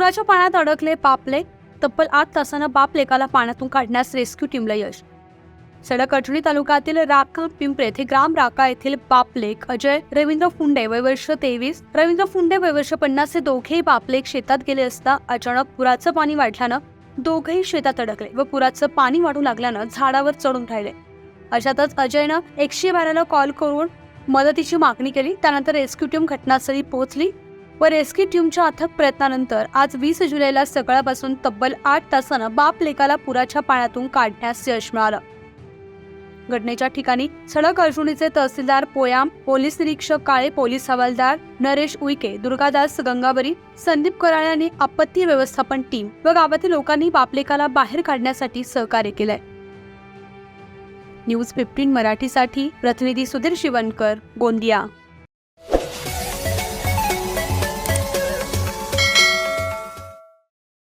पुराच्या पाण्यात अडकले बापलेक. तब्बल 8 तासानं बापलेकाला पाण्यातून काढण्यास रेस्क्यू टीमला यश. सडक अडचणी तालुक्यातील राखा पिंपरे येथे ग्राम राखा येथील बापलेक अजय रवींद्र फुंडे वय वर्ष 23, रवींद्र फुंडे वय वर्ष 50 हे दोघेही बापलेक शेतात गेले असता अचानक पुराचं पाणी वाढल्यानं दोघेही शेतात अडकले व पुराचं पाणी वाढू लागल्यानं झाडावर चढून राहिले. अशातच अजयनं 112 ला कॉल करून मदतीची मागणी केली. त्यानंतर रेस्क्यू टीम घटनास्थळी पोहोचली व रेस्क्यू टीमच्या अथक प्रयत्नानंतर आज 20 जुलैला सकाळपासून तब्बल 8 तासानं बापलेकाला पुराच्या पाण्यातून काढण्यास यश मिळालं. घटनेच्या ठिकाणी सडक अडचणीचे तहसीलदार पोयाम, पोलीस निरीक्षक काळे, पोलीस हवालदार नरेश उईके, दुर्गादास गंगावरी, संदीप कराळे आणि आपत्ती व्यवस्थापन टीम व गावातील लोकांनी बापलेकाला बाहेर काढण्यासाठी सहकार्य केलंय. न्यूज 15 मराठीसाठी प्रतिनिधी सुधीर शिवणकर, गोंदिया.